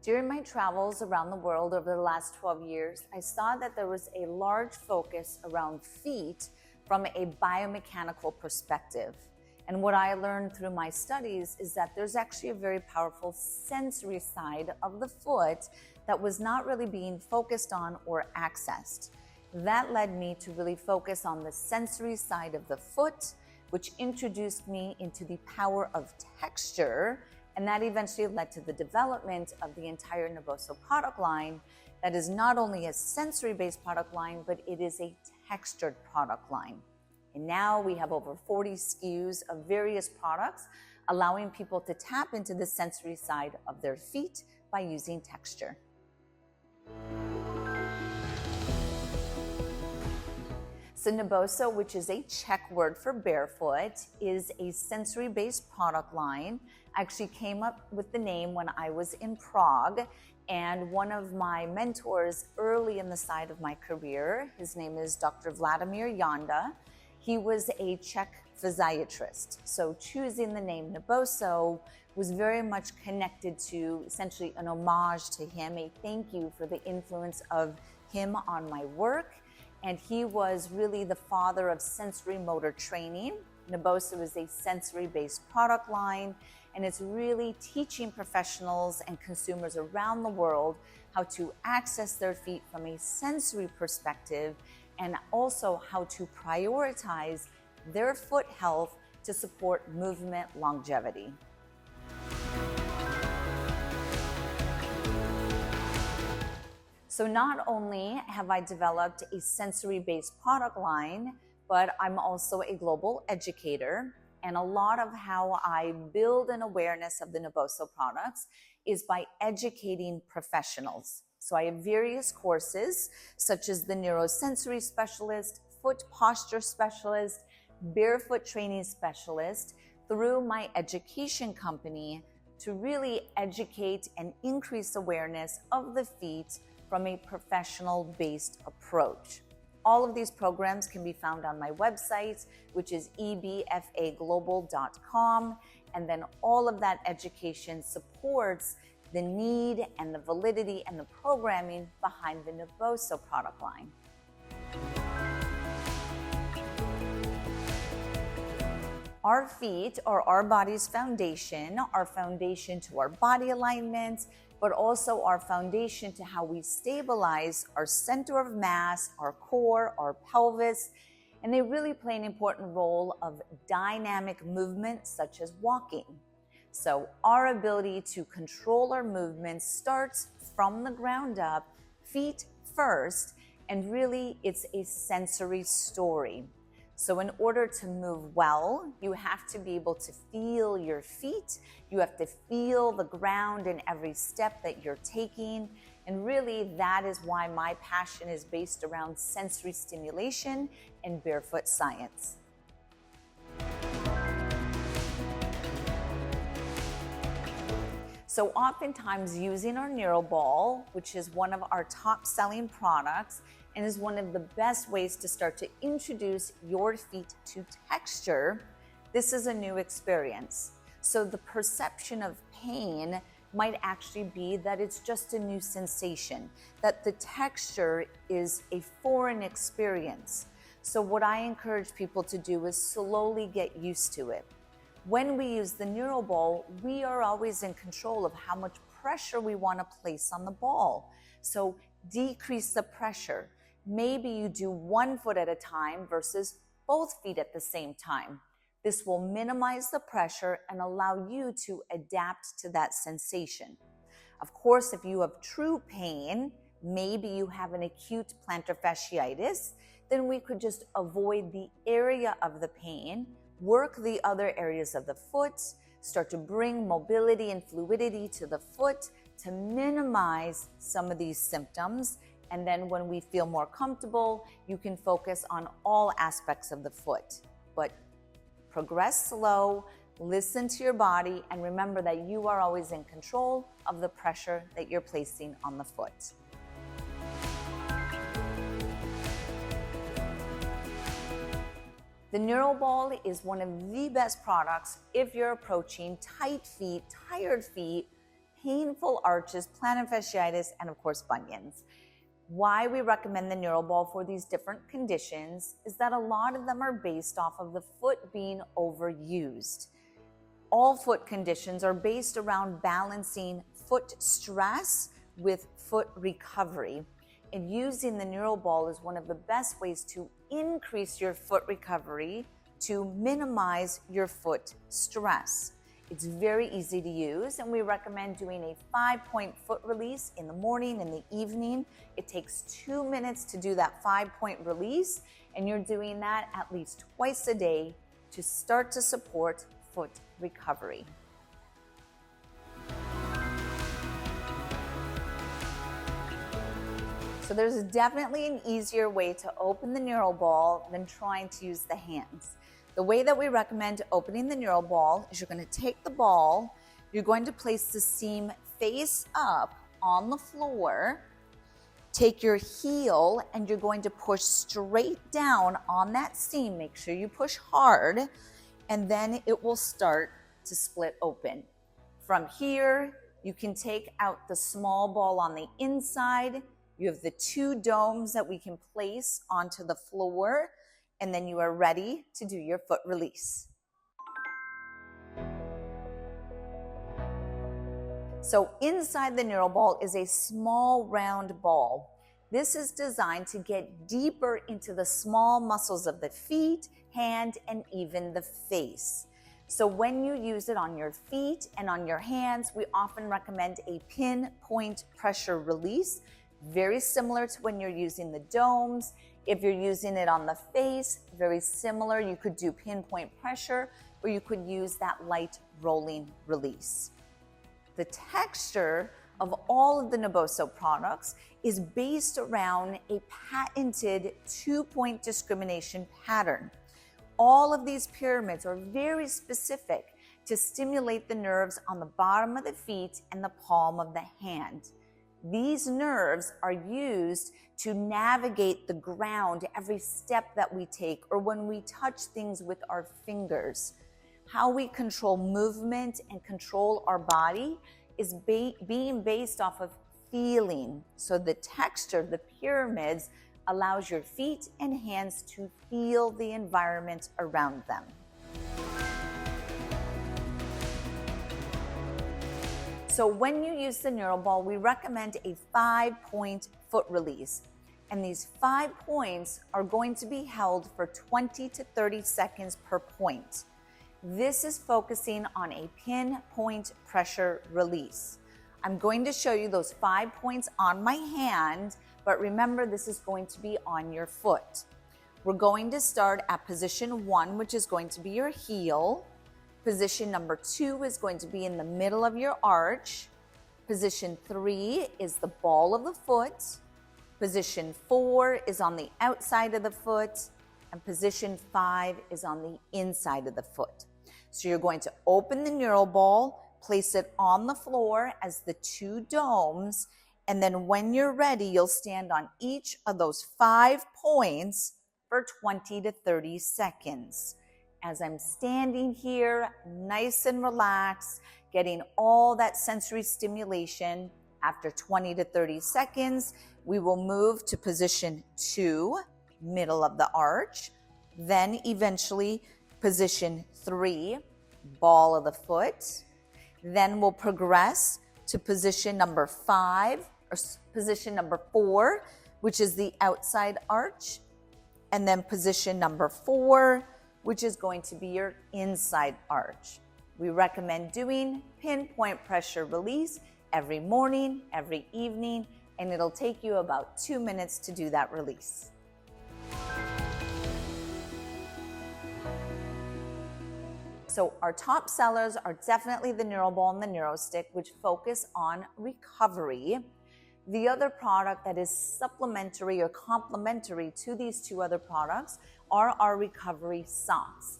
During my travels around the world over the last 12 years, I saw that there was a large focus around feet from a biomechanical perspective. And what I learned through my studies is that there's actually a very powerful sensory side of the foot that was not really being focused on or accessed. That led me to really focus on the sensory side of the foot, which introduced me into the power of texture. And that eventually led to the development of the entire Naboso product line that is not only a sensory-based product line, but it is a textured product line. And now we have over 40 SKUs of various products, allowing people to tap into the sensory side of their feet by using texture. So Naboso, which is a Czech word for barefoot, is a sensory-based product line. I actually came up with the name when I was in Prague, and one of my mentors early in the side of my career, his name is Dr. Vladimir Janda. He was a Czech physiatrist. So choosing the name Naboso was very much connected to essentially an homage to him, a thank you for the influence of him on my work. And he was really the father of sensory motor training. Naboso is a sensory-based product line, and it's really teaching professionals and consumers around the world how to access their feet from a sensory perspective and also how to prioritize their foot health to support movement longevity. So not only have I developed a sensory-based product line, but I'm also a global educator. And a lot of how I build an awareness of the Naboso products is by educating professionals. So I have various courses, such as the neurosensory specialist, foot posture specialist, barefoot training specialist, through my education company to really educate and increase awareness of the feet from a professional-based approach. All of these programs can be found on my website, which is ebfaglobal.com, and then all of that education supports the need and the validity and the programming behind the Naboso product line. Our feet are our body's foundation, our foundation to our body alignment, but also our foundation to how we stabilize our center of mass, our core, our pelvis, and they really play an important role of dynamic movement such as walking. So our ability to control our movements starts from the ground up, feet first, and really it's a sensory story. So in order to move well, you have to be able to feel your feet. You have to feel the ground in every step that you're taking. And really, that is why my passion is based around sensory stimulation and barefoot science. So oftentimes using our NeuroBall, which is one of our top selling products, and is one of the best ways to start to introduce your feet to texture, this is a new experience. So the perception of pain might actually be that it's just a new sensation, that the texture is a foreign experience. So what I encourage people to do is slowly get used to it. When we use the NeuroBall, we are always in control of how much pressure we want to place on the ball. So decrease the pressure. Maybe you do one foot at a time versus both feet at the same time. This will minimize the pressure and allow you to adapt to that sensation. Of course, if you have true pain, maybe you have an acute plantar fasciitis, then we could just avoid the area of the pain, work the other areas of the foot, start to bring mobility and fluidity to the foot to minimize some of these symptoms. And then when we feel more comfortable, you can focus on all aspects of the foot. But progress slow, listen to your body, and remember that you are always in control of the pressure that you're placing on the foot. The NeuroBall is one of the best products if you're approaching tight feet, tired feet, painful arches, plantar fasciitis, and of course bunions. Why we recommend the neural ball for these different conditions is that a lot of them are based off of the foot being overused. All foot conditions are based around balancing foot stress with foot recovery. And using the neural ball is one of the best ways to increase your foot recovery to minimize your foot stress. It's very easy to use, and we recommend doing a 5-point foot release in the morning and the evening. It takes 2 minutes to do that 5-point release, and you're doing that at least twice a day to start to support foot recovery. So there's definitely an easier way to open the neural ball than trying to use the hands. The way that we recommend opening the neural ball is you're going to take the ball, you're going to place the seam face up on the floor, take your heel, and you're going to push straight down on that seam. Make sure you push hard, and then it will start to split open. From here, you can take out the small ball on the inside. You have the 2 domes that we can place onto the floor, and then you are ready to do your foot release. So inside the neural ball is a small round ball. This is designed to get deeper into the small muscles of the feet, hand, and even the face. So when you use it on your feet and on your hands, we often recommend a pinpoint pressure release, very similar to when you're using the domes. If you're using it on the face, very similar. You could do pinpoint pressure, or you could use that light rolling release. The texture of all of the Naboso products is based around a patented 2-point discrimination pattern. All of these pyramids are very specific to stimulate the nerves on the bottom of the feet and the palm of the hand. These nerves are used to navigate the ground every step that we take, or when we touch things with our fingers. How we control movement and control our body is being based off of feeling. So the texture, the pyramids, allows your feet and hands to feel the environment around them. So when you use the neural ball, we recommend a 5-point foot release. And these 5 points are going to be held for 20 to 30 seconds per point. This is focusing on a pinpoint pressure release. I'm going to show you those 5 points on my hand, but remember this is going to be on your foot. We're going to start at position 1, which is going to be your heel. Position number 2 is going to be in the middle of your arch. Position 3 is the ball of the foot. Position 4 is on the outside of the foot. And position 5 is on the inside of the foot. So you're going to open the neural ball, place it on the floor as the 2 domes, and then when you're ready, you'll stand on each of those 5 points for 20 to 30 seconds. As I'm standing here, nice and relaxed, getting all that sensory stimulation, after 20 to 30 seconds, we will move to position 2, middle of the arch, then eventually position 3, ball of the foot. Then we'll progress to position number 5, or position number 4, which is the outside arch, and then position number 4, which is going to be your inside arch. We recommend doing pinpoint pressure release every morning, every evening, and it'll take you about 2 minutes to do that release. So our top sellers are definitely the Neural Ball and the NeuroStick, which focus on recovery. The other product that is supplementary or complementary to these 2 other products are our recovery socks.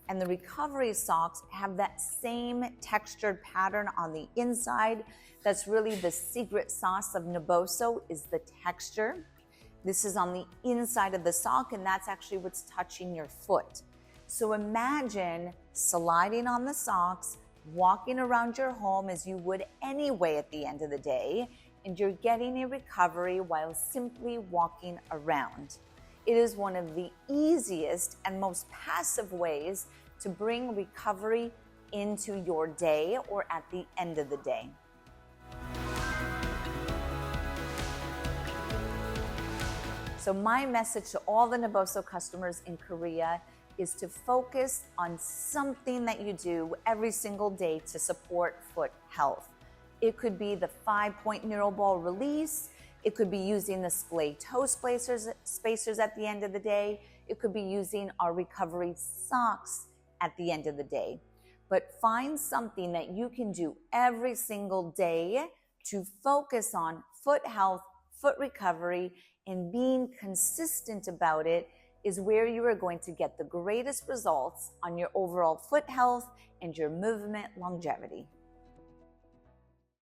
And the recovery socks have that same textured pattern on the inside. That's really the secret sauce of Naboso, is the texture. This is on the inside of the sock, and that's actually what's touching your foot. So imagine sliding on the socks, walking around your home as you would anyway at the end of the day, and you're getting a recovery while simply walking around. It is one of the easiest and most passive ways to bring recovery into your day or at the end of the day. So my message to all the Naboso customers in Korea is to focus on something that you do every single day to support foot health. It could be the 5-point neural ball release. It could be using the splay toe spacers at the end of the day. It could be using our recovery socks at the end of the day. But find something that you can do every single day to focus on foot health, foot recovery, and being consistent about it is where you are going to get the greatest results on your overall foot health and your movement longevity.